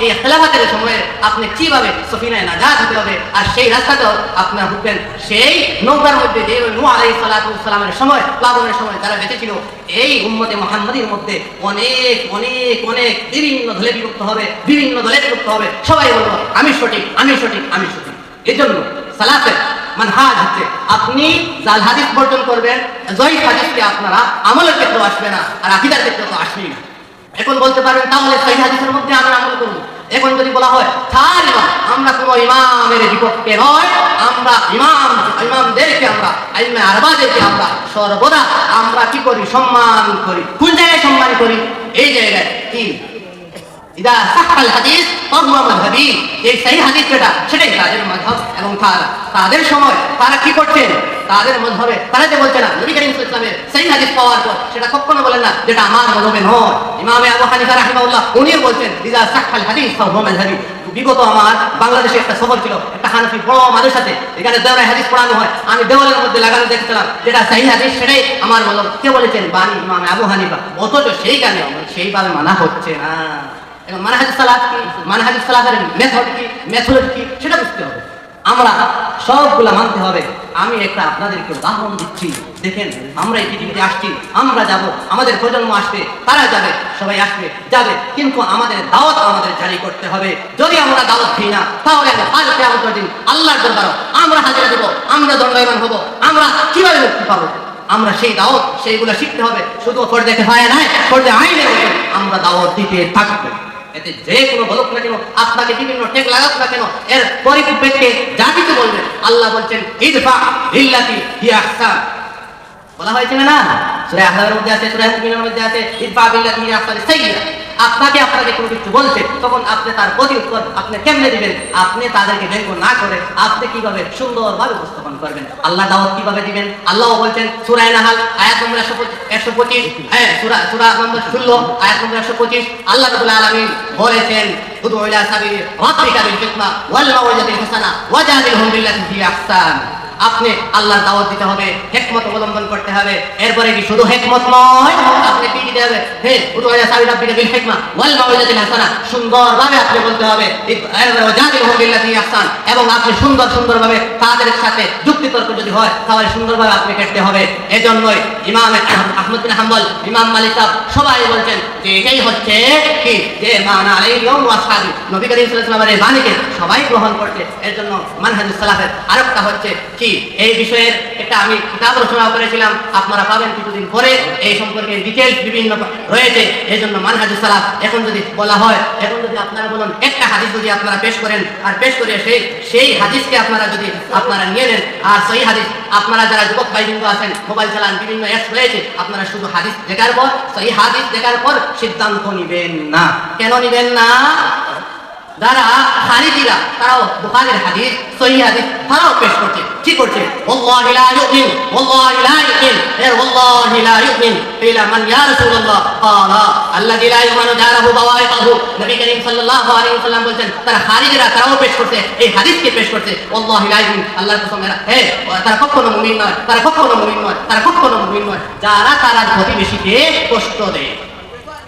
এই খেলাফতের সময়ে আপনি কিভাবে সফিনায় নাজাত হতে হবে, আর সেই রাস্তাটাও আপনার ঢুকবেন সেই নৌকার মধ্যে যে নূহ আলাইহিস সালাতু ওয়াস সালামের সময়, প্লাবনের সময় যারা বেঁচে ছিল। এই উম্মতে মুহাম্মাদীর মধ্যে অনেক অনেক অনেক বিভিন্ন দলে বিভক্ত হবে, বিভিন্ন দলে বিভক্ত হবে। সবাই বলবো আমি সঠিক, আমি সঠিক, আমি সঠিক। এই জন্য সালাফের মানহাজ হচ্ছে আপনি জাল হাদিস বর্জন করবেন, জয়ীফ হাদিসকে আপনারা আমলের ক্ষেত্রে আসবে না, আর আকীদার ক্ষেত্রে তো আসবেই না। এখন বলতে পারবেন তাহলে সহিহ হাদিসের মধ্যে আমরা আমল করব। এখন যদি বলা হয় তার ইমাম, আমরা কোনো ইমামের বিপক্ষে নয়, আমরা ইমামদেরকে আমরা আইমে আরবাদেরকে আমরা সর্বদা আমরা কি করি, সম্মান করি। কোন জায়গায় সম্মান করি? এই জায়গায় কি ইদা সাহাল হাদিস ফাহুয়া মাযহাবি, এই সহিহ হাদিস যেটা সেটাই তাদের মাযহাব। এবং তাদের সময় তারা কি করতেন, তাদের মাযহাবে তারা যে বলছে না নবী করিম সাল্লাল্লাহু আলাইহি ওয়াসাল্লামের সহিহ হাদিস পাওয়ার পর সেটা কখনো বলেন না যেটা আমার মাযহাবে নয়। ইমাম আবু হানিফা রাহিমাহুল্লাহ উনিও বলছেন ইদা সাহাল হাদিস ফাহুয়া মাযহাবি। বিগত আমার বাংলাদেশে একটা সফর ছিল, একটা হানাফি বড় মাদ্রাসাতে, এখানে দেওয়ায় হাদিস পড়ানো হয়। আমি দেওয়ালের মধ্যে লাগানো দেখছিলাম যেটা সহিহ হাদিস সেটাই আমার মাযহাব। কে বলেছেন? বানি ইমাম আবু হানিফা। অথচ সেইখানে সেইভাবে মানা হচ্ছে না। এবং মানহাজুস সালাফ কি, মানহাজুস সালাফের মেথড কি, মেথড কি সেটা বুঝতে হবে। আমরা সবগুলা মানতে হবে। আমি একটা আপনাদেরকে উদাহরণ দিচ্ছি, দেখেন আমরা এই পৃথিবীতে আসছি, আমরা যাব, আমাদের প্রজন্ম আসবে, তারা যাবে, সবাই আসবে যাবে, কিন্তু আমাদের দাওয়াত আমাদের জারি করতে হবে। যদি আমরা দাওয়াত দিই না তাহলে কাল কিয়ামতের দিন আল্লাহর দরবারে আমরা হাজিরা দেব, আমরা দণ্ডায়মান হব, আমরা কিভাবে মুক্তি পাবো? আমরা সেই দাওয়াত সেইগুলো শিখতে হবে। শুধু ফরজে কিফায়া নয়, ফরজে আইনে আমরা দাওয়াত দিতে থাকবো। এতে যে কোনো বলুক না কেন, আপনাকে বিভিন্ন টেক লাগাক না কেন, এর পরিপ্রেক্ষিতে যা কিছু বলবে, আল্লাহ বলছেন ইদফা বিল্লাতি হিয়া আহসান। বলা হয়েছে না সূরা আহজাবের মধ্যে আছে, সূরা মুমিনের মধ্যে আছে ইদফা বিল্লাতি হিয়া আহসান সাইয়্যিরা। আপনাকে কোনো কিছু বলছে, তখন আপনি তার প্রতি উত্তর আপনি কেমনে দিবেন? আপনি তাদেরকে ব্যঙ্গ না করে আপনি কিভাবে সুন্দরভাবে উপস্থাপন করবেন। আল্লাহ দাওয়াত কিভাবে দিবেন? আল্লাহ বলছেন সূরা নাহাল আয়াত নম্বর 125, সূরা নম্বর 16 আয়াত নম্বর 125, আল্লাহ রাব্বুল আলামিন বলেছেন উদউ ইলা সাবিলি রাব্বিকা বিল হিকমা ওয়াল মাওয়াইযাতিল হাসানা ওয়াজাদিলহুম বিল্লাতি হিয়া আহসান। আপনি আল্লাহর দাওয়াত দিতে হবে, হিকমত অবলম্বন করতে হবে। এরপরে কি শুধু হিকমত নয়, আপনি কি দিতে হবে? উদউ ইলা সাবিলি রাব্বিকা বিল হিকমা ওয়াল মাওয়াইযাতিল হাসানা, সুন্দরভাবে আপনি বলতে হবে ওয়াজাদিলহুম বিল্লাতি হিয়া আহসান। এবং আপনি সুন্দরভাবে তাদের সাথে যুক্তি তর্ক যদি হয় তাহলে সুন্দরভাবে আপনি করতে হবে। এজন্যই ইমাম আহমদ বিন হাম্বল, ইমাম মালিক সাহেব সবাই বলছেন যে এটাই হচ্ছে কি যে মানা আলাইহি ওয়া আসহাবি, নবী করিম সাল্লাল্লাহু আলাইহি ওয়াসাল্লামের বাণীকে সবাই গ্রহণ করছে। এর জন্য মানহাজুস সালাফের আরেকটা হচ্ছে কি, এই বিষয়ের একটা আমি কিতাব রচনা করেছিলাম, আপনারা পাবেন কিছুদিন পরে। এই সম্পর্কে ডিটেইলস বিভিন্ন রয়েছে। এই জন্য মানহাজুস সালাফ এখন যদি বলা হয়, এখন যদি আপনারা বলুন একটা হাদিস যদি আপনারা পেশ করেন, আর পেশ করে সেই হাদিসকে আপনারা যদি আপনারা নিয়ে নেন, আর সহিহ হাদিস আপনারা যারা যুবক ভাইবৃন্দ আছেন, মোবাইল চালান, বিভিন্ন অ্যাপস রয়েছে, আপনারা শুধু হাদিস দেখার পর, সহিহ হাদিস দেখার পর সিদ্ধান্ত নিবেন না। কেন নিবেন না? যারা খারিজিরা তারাও বুখারীর হাদিস, সহিহ হাদিস তারাও পেশ করছে। কি করছে? ওয়াল্লাহি লা ইউমিন, ওয়াল্লাহি লা ইউমিন, ওয়াল্লাহি লা ইউমিন ইলা মান ইয়া রাসূলুল্লাহ ক্বালা আল্লাযী লা ইউমানু দারাহু বাওয়াইকাহু। নবী করিম সাল্লাল্লাহু আলাইহি ওয়াসাল্লাম বলেন তারা খারিজিরা তারাও পেশ করছে, এই হাদিসকে পেশ করছে ওয়াল্লাহি লা ইউমিন, আল্লাহর কসম তারা কখনো মুমিন নয়, তারা কখনো মুমিন নয়, তারা কখনো মুমিন নয়। যারা তার প্রতিবেশীকে কষ্ট দেয়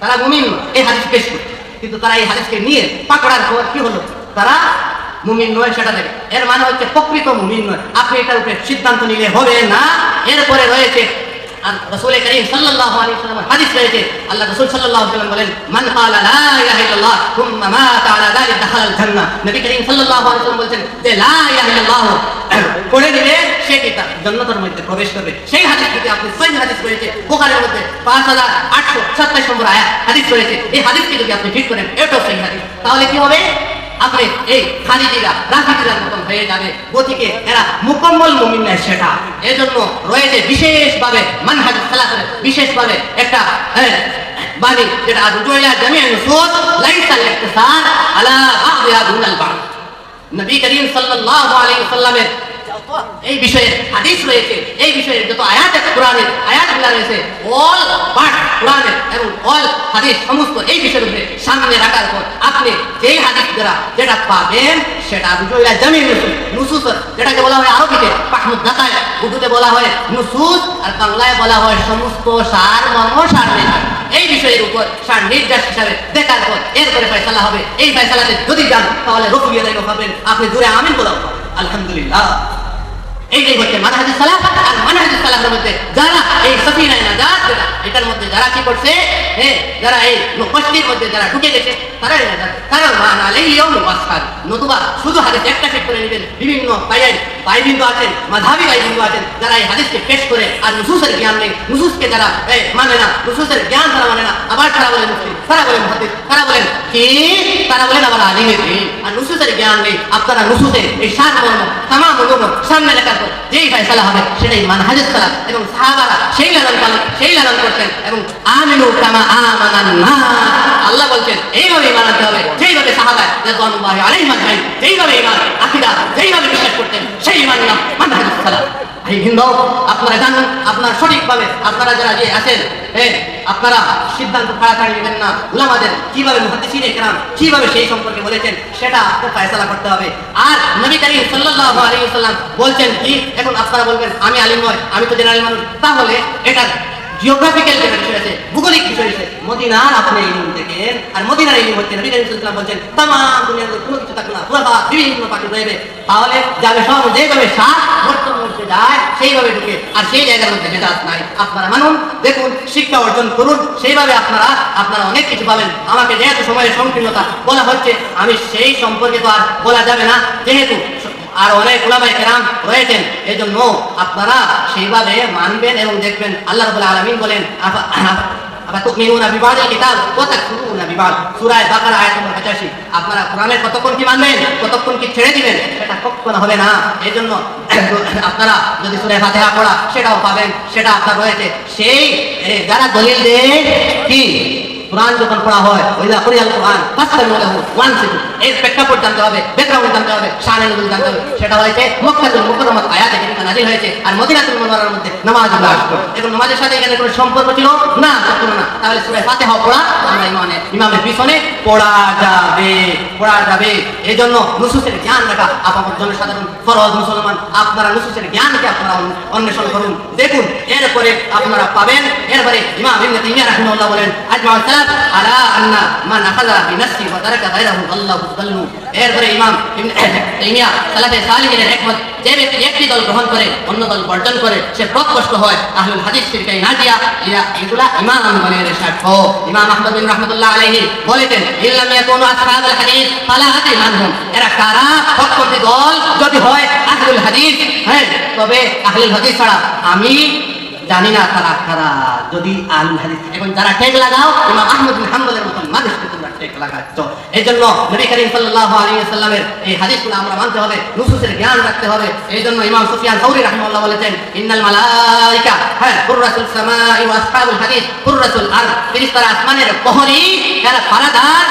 তারা মুমিন নয়, এই হাদিস পেশ করছে। কিন্তু তারা এই হাদিসকে নিয়ে পাকড়ার পর কি হলো? তারা মুমিন নয় সেটা দেখে। এর মানে হচ্ছে প্রকৃত মুমিন নয়। আপনি এটার উপরে সিদ্ধান্ত নিলে হবে না। এরপরে রয়েছে রাসূল করিম সাল্লাল্লাহু আলাইহি ওয়াসাল্লামের হাদিস রয়েছে, আল্লাহ রাসূল সাল্লাল্লাহু আলাইহি ওয়াসাল্লাম বলেন মান ক্বালা লা ইলাহা ইল্লাল্লাহ সুম্মা মাতা আলা যালিকা দাখালাল জান্নাহ। নবী করিম সাল্লাল্লাহু আলাইহি ওয়াসাল্লাম বলেন যে লা ইলাহা ইল্লাল্লাহ পড়ে দিলে সে কি জান্নাতের মধ্যে প্রবেশ করবে। সেই হাদিস থেকে আপনি সহিহ হাদিস রয়েছে বুখারীর মধ্যে 5827 নম্বর আয়াত হাদিস রয়েছে। এই হাদিসকে যদি আপনি ঠিক করেন, এটাও সহিহ হাদিস, তাহলে কি হবে? আপনি এই খারিজিরা রাফিজিরার মতন হয়ে যাবে। গতিকে এরা মুকম্মল মুমিন নয় সেটা। এজন্য রয়েছে বিশেষভাবে মানহাজুস সালাফের বিশেষভাবে একটা বাণী, যেটা রুজুইলা জামিউন নুসুস লাইসা ইখতিসার আলা বা'দিহা দুনাল বা'দ। নবী করিম সাল্লাল্লাহু আলাইহি ওয়াসাল্লামের এই বিষয়ে হাদিস রয়েছে, এই বিষয়ে যত আয়াত কোরআনের আয়াতগুলো রয়েছে, অল পার্ট কোরআনের এবং অল হাদিস সমস্ত এই বিষয়ের উপরে সামনে রাখার পর আপনি যেই হাদিস লোকেরা যেটা পাবেন সেটা বুঝইলা জামিন নুসুস, যেটাকে বলা হয় আরবিতে পাহমুদ নাকায়, উর্দুতে বলা হয় নুসুস, আর বাংলায় বলা হয় সমস্ত সার মর্ম সার নির্দেশ। এই বিষয়ের উপর সার নির্দেশ হিসাবে দেখার পর এরপরে ফয়সালা হবে। এই ফয়সালাতে যদি যান তাহলে রফিয়ে দায়ী হবেন, আপনি জুড়ে আমিন বলাও আলহামদুলিল্লাহ। এইটাই হচ্ছে মানহাজুস সালাফ। আর মানহাজুস সালাফের মধ্যে যারা এই সফিনায়ে নাজাত এটার মধ্যে যারা কি করছে, যারা এই মুফাসসিরের মধ্যে যারা ঢুকে গেছে তারাই নাজাত, তারা মান আলাইহিম ওয়াসহাব। নতুবা শুধু হাদিস একটা চেক করে নেবেন, বিভিন্ন বাইবিন্দু আছেন, মাযহাবী বাইবিন্দু আছেন, যারা এই হাদিসকে পেশ করে আর নুসুসের জ্ঞান নেই, নুসুসকে যারা মানে না, নুসুসের জ্ঞান তারা মানে না, আবার তারা বলেন মুফতি, তারা বলেন মুহাদ্দিস, তারা বলেন কি, তারা বলেন আবার আলিমের দিন, আর নুসুসের জ্ঞান নেই। আপনারা নুসুসে এই সার মর্ম তামাম উলুম সামনে লেখার পর যেই ফয়সালা হবে সেটাই মানহাজুস সালাফ। এবং সাহাবারা সেই লালন করতেন এবং আমিনু কামা আমানান নাস, আল্লাহ বলছেন এইভাবে ঈমান আনতে হবে যেইভাবে সাহাবা রাদিয়াল্লাহু আলাইহিম আজমাইন যেইভাবে ঈমান আকীদা যেইভাবে বিশ্বাস করতেন, সেই ঈমান নাম মানহাজুস সালাফ। এই হিন্দু আপনারা জানুন, আপনারা সঠিকভাবে আপনারা যারা যে আছেন আপনারা সিদ্ধান্ত তাড়াতাড়ি নেবেন না। উলামাদের কিভাবে মুহাদ্দিসিনে কেরাম কিভাবে সেই সম্পর্কে বলেছেন সেটা আপনাকে ফয়সালা করতে হবে। আর নবী করিম সাল্লাল্লাহু আলাইহি ওয়াসাল্লাম বলছেন কি, এখন আপনারা বলবেন আমি আলিম নয়, আমি তো জেনারেল মানুষ, তাহলে এটা জিওগ্রাফিক্যাল যেটা বিষয় আছে, ভৌগোলিক বিষয় আছে, মদিনার আপনি ইলম দেখেন, আর মদিনার ইলম হচ্ছে নবী করিম সাল্লাল্লাহু আলাইহি ওয়াসাল্লাম বলছেন তামাম দুনিয়ার কোনো কিছু থাকবে না, পুরো বিভিন্ন পাখি রয়েছে, তাহলে যাবে সব যেভাবে শ্বাস বর্তমান মধ্যে যায় সেইভাবে ঢুকে, আর সেই জায়গার মধ্যে যেটা নাই। আপনারা মানুন, দেখুন, শিক্ষা অর্জন করুন, সেইভাবে আপনারা অনেক কিছু পাবেন। আমাকে যেহেতু সময়ের সংকীর্ণতা বলা হচ্ছে, আমি সেই সম্পর্কে তো আর বলা যাবে না, যেহেতু আর অনেক উলামায়ে কেরাম রয়েছেন, এজন্য আপনারা সেইভাবে মানবেন এবং দেখবেন। আল্লাহ রাব্বুল আলামিন বলেন আফাতুমিনুনা বিবাদিল কিতাব ওয়া তাকফুরুনা বিবাদ, সূরা বাকারা আয়াত নম্বর 85। আপনারা কোরআনের কতক্ষণ কি মানবেন, কতক্ষণ কি ছেড়ে দিবেন, সেটা কখনো হবে না। এজন্য আপনারা যদি সূরা ফাতিহা পড়া সেটাও পাবেন, সেটা আপনার রয়েছে। সেই যারা দলিল দেয় কি কোরআন যখন পড়া হয়, ওইদা কুরিয়াল কোরআন ফাসতামিউ লাহু ওয়ানসিতু, এর প্রেক্ষাপট জানতে হবে, ব্যাকগ্রাউন্ড জানতে হবে, শানে নজুল জানতে হবে। সেটা হয়েছে মক্কাতুল মুকাররমাহ আয়াতে যেটা নাযিল হয়েছে, আর মদিনাতুল মুনাওয়ারার মধ্যে নামাজগুলো আসতো। এখন নামাজের সাথে এখানে কোনো সম্পর্ক ছিল না, ছিল না। তাহলে সূরা ফাতিহা পড়া আমরা ইমামের পিছনে পড়া যাবে। এজন্য নুসুসের জ্ঞান রাখা আপনাদের জন্য সাধারণ ফরজ। মুসলমান আপনারা নুসুসের জ্ঞানকে আপনারা অন্বেষণ করুন, দেখুন, এরপরে আপনারা পাবেন। এরপরে ইমাম ইবনে তাইমিয়া রাহিমাহুল্লাহ বলেন আজমাউ সালাফ আলা আন্না মান আখাযা বিনাফসি ওয়া তারাকা গায়রাহু আল্লাহু যাল্লু। এরপরে ইমাম ইবনে তাইমিয়া সালাফে সালিহিনের একমত, যে ব্যক্তি একটি দল গ্রহণ করে অন্য দল বর্জন করে সে পথভ্রষ্ট হয়। আহলুল হাদিস ফিরকায়ে নাজিয়া এগুলা ইমামগণের সাক্ষ্য। ইমাম আহমদ বিন রাহমাতুল্লাহ আলাইহি বলেছেন ইল্লাম ইয়াকুনু আসহাবুল হাদিস ফালা আদি মানহুম, এরা কারা? পথভ্রষ্ট দল যদি হয় আহলুল হাদিস, তবে আহলুল হাদিস ছাড়া আমি জানি না তারা কারা। যদি আহলুল হাদিস, এখন যারা টেক লাগাও ইমাম আহমদ বিন হাম্বলের মতন মানুষকে তোমরা টেক লাগাচ্ছ। এইজন্য নবী করিম সাল্লাল্লাহু আলাইহি ওয়াসাল্লামের এই হাদিসগুলো আমরা মানতে হবে, নুসুসের জ্ঞান রাখতে হবে। এইজন্য ইমাম সুফিয়ান সাউরি রাহিমাহুল্লাহ বলেছেন ইন্নাল মালাইকা কুররাতুল সামাই ওয়া আসহাবুল হাদিস কুররাতুল আরদ, ফেরেশতারা আসমানের প্রহরী, এরা পাহারাদার,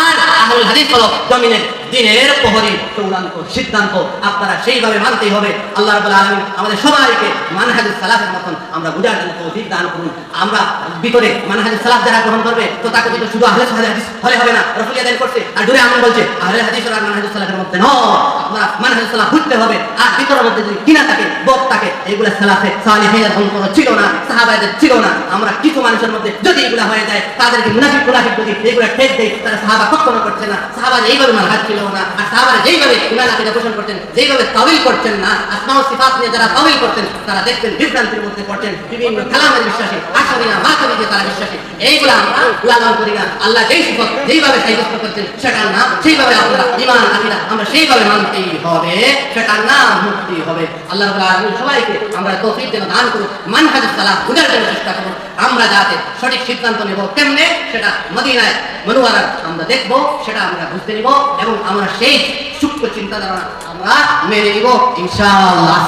আর আহলুল হাদিস হলো জমিনের দিনের প্রহরী। চূড়ান্ত সিদ্ধান্ত আপনারা সেইভাবে মানতেই হবে। আল্লাহ রাব্বুল আলামিন আমাদের সবাইকে মানহাজুস সালাফের মতন আমরা বুঝার জন্য তৌফিক দান করুন। আমরা ভিতরে মানহাজুস সালাফ যারা গ্রহণ করবে তো তাকে তো শুধু আহলে হাদিস হলে হবে না, রাসূলুল্লাহ দান করছে আর দূরে আমল বলছে আহলে হাদিস আর মানহাজুস সালাফের মধ্যে নয়। আপনারা মানহাজুস সালাফ বুঝতে হবে, আর ভিতরের মধ্যে যদি কিনা থাকে বদ থাকে, এগুলা সালাফে সালিহিনের অন্তর ছিল না, সাহাবাদের ছিল না। আমরা কিছু মানুষের মধ্যে যদি এগুলা হয়ে যায়, তাদেরকে মুনাফিক যদি এগুলা ঠেক দেয়, তারা সাহাবা কখনো করছে না। সাহাবাদের এইভাবে মানহাজ ছিল না, আর সাহাবারা যেইভাবে ইমান আকীদা পোষণ করতেন, যেইভাবে তাওয়িল করতেন না, আসমা ও সিফাত নিয়ে যারা তাওয়িল করতেন তারা দেখতেন বিভ্রান্তির মধ্যে পড়তেন, বিভিন্ন কালামের বিশ্বাসী, আশারিয়া মাতুরিদে তারা বিশ্বাসী। এইগুলা আমরা লালন করি না। আল্লাহ যেই সিফাত যেইভাবে সাব্যস্ত করতেন সেটার নাম সেইভাবে আমরা ইমান আকীদা আমরা সেইভাবে মানতেই হবে, সেটার নাম মুক্তি হবে। আল্লাহ রাব্বুল আলামিন সবাইকে আমরা তৌফিক যেন দান করুন, মানহাজুস সালাফ বুঝার জন্য চেষ্টা করুন। আমরা যাতে সঠিক সিদ্ধান্ত নেব কেমনে সেটা মদিনায় মুনাওয়ারা আমরা দেখবো, সেটা আমরা বুঝতে নিব, এবং আমরা সেই সূক্ষ্ম চিন্তাধারা আমরা মেনে নিব ইনশাআল্লাহ।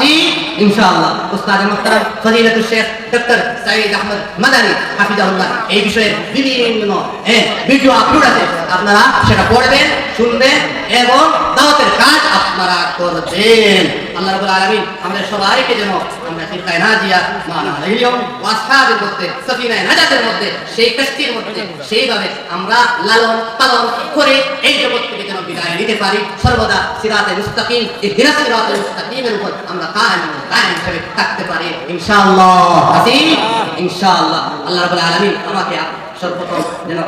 ইনশাআল্লাহ উস্তাদ মুহতারাম ফজিলাতুল শেখ ডক্টর সাঈদ আহমদ মাদানী হাফিজাহুল্লাহ এই বিষয়ে বিভিন্ন ভিডিও আপলোড আছে, আপনারা সেটা পড়বেন, শুনবেন এবং দাওয়াতের কাজ আপনারা করবেন। আল্লাহ রাব্বুল আলামিন আমাদের সবাইকে যেন আমরা ফিরকায়ে নাজিয়া মান আলাইহিম ওয়া আসহাবের মধ্যে, সফিনায়ে নাজাতের মধ্যে, সেই কষ্টের মধ্যে সেইভাবে আমরা লালন পালন করে এই জগৎ থেকে যেন বিদায় নিতে পারি সর্বদা সিরাতে মুস্তাকিম ইহদিনাস সিরাতাল মুস্তাকিমের উপর আমরা কায়েম হিসেবে থাকতে পারি ইনশাআল্লাহ। আসিফ ইনশাআল্লাহ। আল্লাহ রাব্বুল আলামিন আমাকে সর্বপ্রথম যেন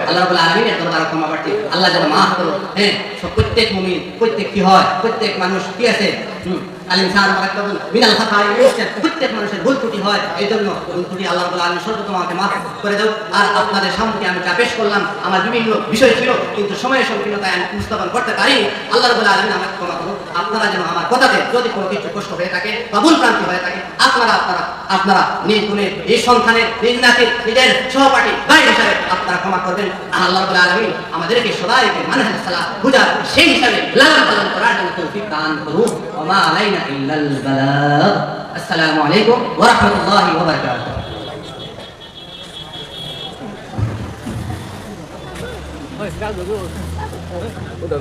আল্লাহ রাব্বুল আলামিনের দরবারে ক্ষমা প্রার্থী, আল্লাহ যেন মাফ করো। হ্যাঁ, প্রত্যেক মুমিন প্রত্যেক কি হয়, প্রত্যেক মানুষ কি আছে, প্রত্যেক মানুষের ভুল ত্রুটি হয়। এই জন্য ভুল ত্রুটি আল্লাহ রাব্বুল আলামিন সর্বপ্রথম আমাকে মাফ করে দাও। আর আপনাদের সামনে আমি যা পেশ করলাম আমার বিভিন্ন বিষয় ছিল, কিন্তু সময়ের সংকীর্ণতায় আমি উপস্থাপন করতে পারিনি। আল্লাহ রাব্বুল আলামিন আমাকে ক্ষমা করুন। আপনারা যেন আমার কথাতে যদি কোনো কিছু কষ্ট হয়ে থাকে বা ভুল ভ্রান্তি হয়ে থাকে, আপনারা নিজ গুণে এই সন্তানের নিজ নাতির নিজের সহপাঠী ভাই হিসাবে আপনারা ক্ষমা করবেন। আল্লাহ রাব্বুল আলামিন আমাদেরকে সবাইকে মানহাজ সালাত বুঝার সেই হিসাবে লালন পালন করার জন্য তৌফিক দান করুন। ওমা আলাইনা ইল্লাল বালাগ। আসসালামু আলাইকুম ওয়া রাহমাতুল্লাহি ওয়া বারাকাতুহু। Udah,